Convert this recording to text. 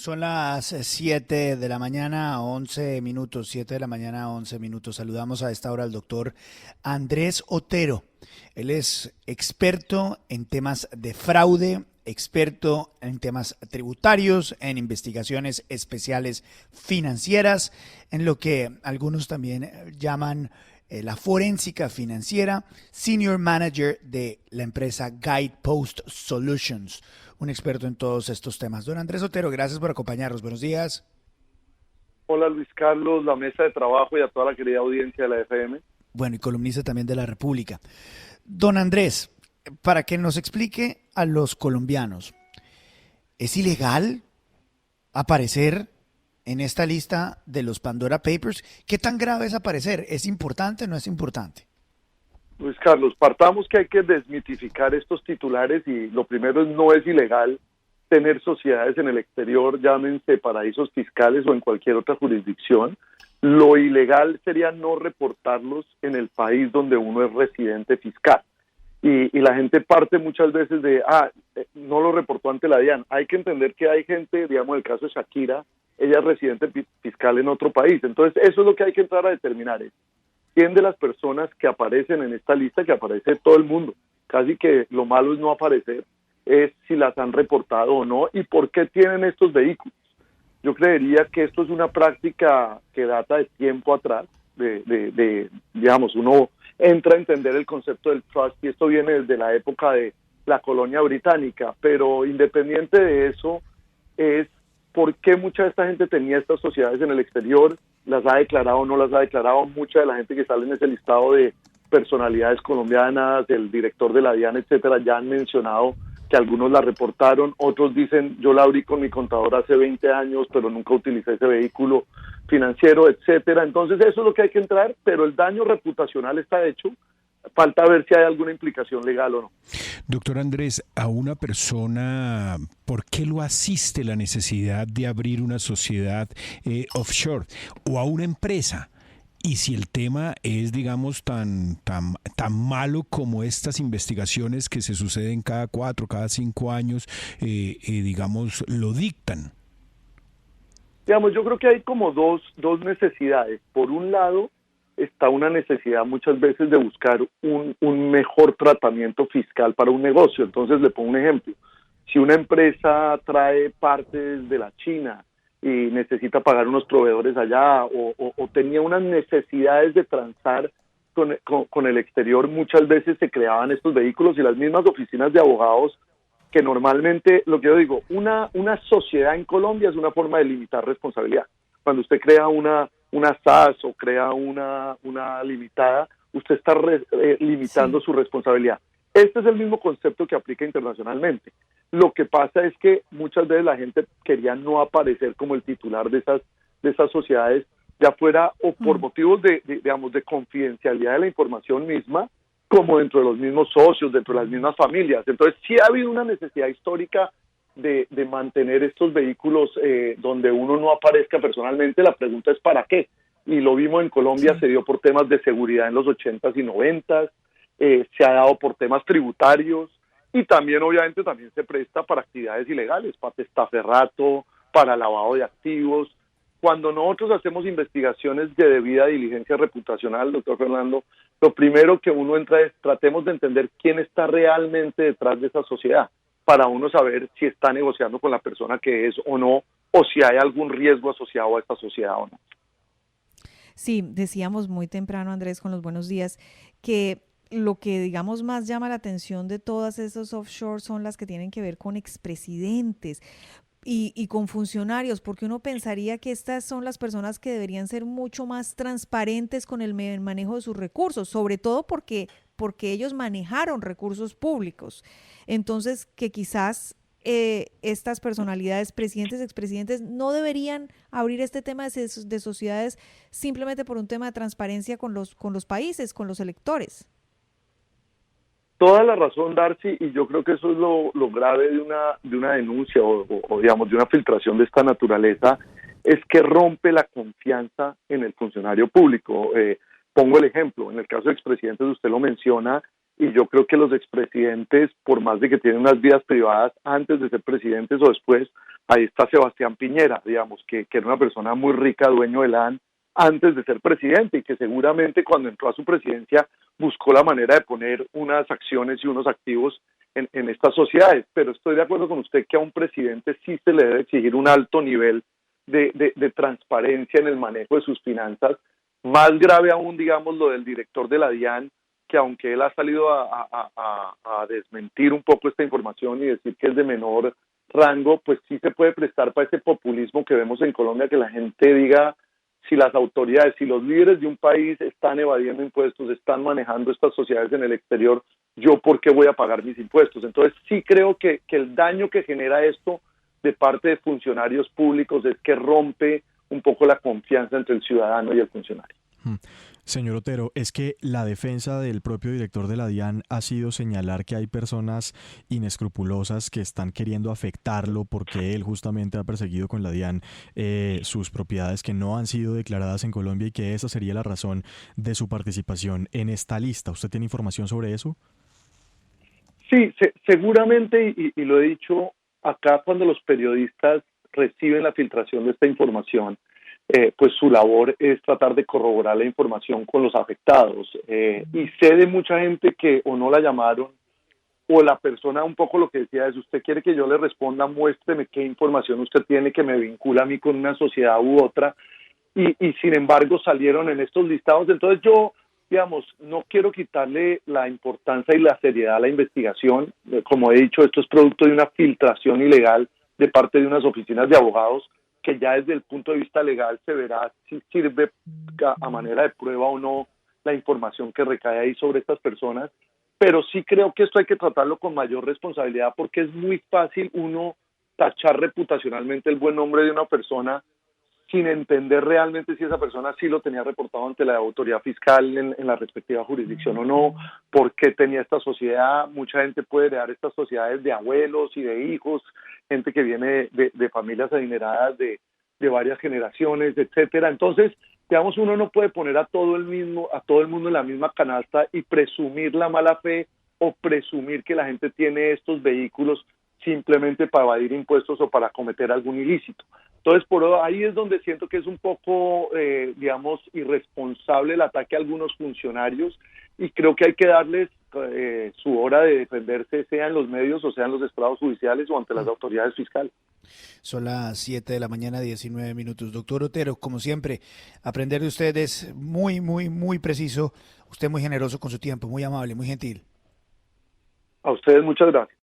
Son las 7 de la mañana, 11 minutos, 7 de la mañana, 11 minutos. Saludamos a esta hora al doctor Andrés Otero. Él es experto en temas de fraude, experto en temas tributarios, en investigaciones especiales financieras, en lo que algunos también llaman la forénsica financiera, Senior Manager de la empresa Guidepost Solutions, un experto en todos estos temas. Don Andrés Otero, gracias por acompañarnos. Buenos días. Hola Luis Carlos, la mesa de trabajo y a toda la querida audiencia de la FM. Bueno, y columnista también de La República. Don Andrés, para que nos explique a los colombianos, ¿es ilegal aparecer en esta lista de los Pandora Papers? ¿Qué tan grave es aparecer? ¿Es importante o no es importante? Luis Carlos, partamos que hay que desmitificar estos titulares y lo primero es no es ilegal tener sociedades en el exterior, llámense paraísos fiscales o en cualquier otra jurisdicción. Lo ilegal sería no reportarlos en el país donde uno es residente fiscal. Y la gente parte muchas veces de, no lo reportó ante la DIAN. Hay que entender que hay gente, digamos, el caso de Shakira, ella es residente fiscal en otro país. Entonces, eso es lo que hay que entrar a determinar. ¿Quién de las personas que aparecen en esta lista, que aparece todo el mundo? Casi que lo malo es no aparecer, es si las han reportado o no y por qué tienen estos vehículos. Yo creería que esto es una práctica que data de tiempo atrás, digamos, uno entra a entender el concepto del trust y esto viene desde la época de la colonia británica, pero independiente de eso, es por qué mucha de esta gente tenía estas sociedades en el exterior, las ha declarado o no las ha declarado. Mucha de la gente que sale en ese listado de personalidades colombianas, el director de la DIAN, etcétera, ya han mencionado que algunos la reportaron, otros dicen yo la abrí con mi contador hace 20 años, pero nunca utilicé ese vehículo financiero, etcétera. Entonces eso es lo que hay que entrar, pero el daño reputacional está hecho. Falta ver si hay alguna implicación legal o no. Doctor Andrés, a una persona, ¿por qué lo asiste la necesidad de abrir una sociedad offshore o a una empresa? Y si el tema es, digamos, tan malo como estas investigaciones que se suceden cada 4, cada 5 años, digamos, lo dictan. Digamos, yo creo que hay como dos necesidades. Por un lado, está una necesidad muchas veces de buscar un mejor tratamiento fiscal para un negocio. Entonces, le pongo un ejemplo. Si una empresa trae partes de la China y necesita pagar unos proveedores allá o tenía unas necesidades de transar con el exterior, muchas veces se creaban estos vehículos y las mismas oficinas de abogados que normalmente, lo que yo digo, una sociedad en Colombia es una forma de limitar responsabilidad. Cuando usted crea una SAS o crea una limitada, usted está limitando su responsabilidad. Este es el mismo concepto que aplica internacionalmente. Lo que pasa es que muchas veces la gente quería no aparecer como el titular de esas sociedades, ya fuera o por motivos digamos, de confidencialidad de la información misma, como dentro de los mismos socios, dentro de las mismas familias. Entonces sí ha habido una necesidad histórica de mantener estos vehículos donde uno no aparezca personalmente. La pregunta es ¿para qué? Y lo vimos en Colombia, se dio por temas de seguridad en los 80s y 90s, se ha dado por temas tributarios y también obviamente también se presta para actividades ilegales, para testaferrato, para lavado de activos. Cuando nosotros hacemos investigaciones de debida diligencia reputacional, doctor Fernando, lo primero que uno entra es tratemos de entender quién está realmente detrás de esa sociedad, para uno saber si está negociando con la persona que es o no, o si hay algún riesgo asociado a esta sociedad o no. Sí, decíamos muy temprano, Andrés, con los buenos días, que lo que, digamos, más llama la atención de todas esas offshore son las que tienen que ver con expresidentes y con funcionarios, porque uno pensaría que estas son las personas que deberían ser mucho más transparentes con el manejo de sus recursos, sobre todo porque ellos manejaron recursos públicos. Entonces, que quizás estas personalidades, presidentes, expresidentes, no deberían abrir este tema de sociedades simplemente por un tema de transparencia con los países, con los electores. Toda la razón, Darcy, y yo creo que eso es lo grave de una denuncia o digamos de una filtración de esta naturaleza, es que rompe la confianza en el funcionario público. Pongo el ejemplo, en el caso de expresidentes usted lo menciona, y yo creo que los expresidentes, por más de que tienen unas vidas privadas antes de ser presidentes o después, ahí está Sebastián Piñera, digamos, que era una persona muy rica, dueño del AN, antes de ser presidente, y que seguramente cuando entró a su presidencia buscó la manera de poner unas acciones y unos activos en estas sociedades. Pero estoy de acuerdo con usted que a un presidente sí se le debe exigir un alto nivel de transparencia en el manejo de sus finanzas. Más grave aún, digamos, lo del director de la DIAN, que aunque él ha salido a desmentir un poco esta información y decir que es de menor rango, pues sí se puede prestar para ese populismo que vemos en Colombia, que la gente diga, si las autoridades, si los líderes de un país están evadiendo impuestos, están manejando estas sociedades en el exterior, ¿yo por qué voy a pagar mis impuestos? Entonces sí creo que el daño que genera esto de parte de funcionarios públicos es que rompe un poco la confianza entre el ciudadano y el funcionario. Señor Otero, es que la defensa del propio director de la DIAN ha sido señalar que hay personas inescrupulosas que están queriendo afectarlo porque él justamente ha perseguido con la DIAN sus propiedades que no han sido declaradas en Colombia y que esa sería la razón de su participación en esta lista. ¿Usted tiene información sobre eso? Sí, seguramente, y lo he dicho acá, cuando los periodistas reciben la filtración de esta información, pues su labor es tratar de corroborar la información con los afectados. Y sé de mucha gente que o no la llamaron, o la persona, un poco lo que decía es, usted quiere que yo le responda, muéstreme qué información usted tiene que me vincula a mí con una sociedad u otra, y sin embargo salieron en estos listados. Entonces yo, digamos, no quiero quitarle la importancia y la seriedad a la investigación. Como he dicho, esto es producto de una filtración ilegal de parte de unas oficinas de abogados, que ya desde el punto de vista legal se verá si sirve a manera de prueba o no la información que recae ahí sobre estas personas. Pero sí creo que esto hay que tratarlo con mayor responsabilidad, porque es muy fácil uno tachar reputacionalmente el buen nombre de una persona sin entender realmente si esa persona sí lo tenía reportado ante la autoridad fiscal en la respectiva jurisdicción o no, por qué tenía esta sociedad. Mucha gente puede heredar estas sociedades de abuelos y de hijos, gente que viene de familias adineradas de varias generaciones, etcétera. Entonces, digamos, uno no puede poner a todo el mundo en la misma canasta y presumir la mala fe o presumir que la gente tiene estos vehículos simplemente para evadir impuestos o para cometer algún ilícito. Entonces, por ahí es donde siento que es un poco, digamos, irresponsable el ataque a algunos funcionarios, y creo que hay que darles su hora de defenderse, sea en los medios o sea en los estrados judiciales o ante las autoridades fiscales. Son las 7 de la mañana, 19 minutos. Doctor Otero, como siempre, aprender de usted es muy, muy, muy preciso. Usted muy generoso con su tiempo, muy amable, muy gentil. A ustedes muchas gracias.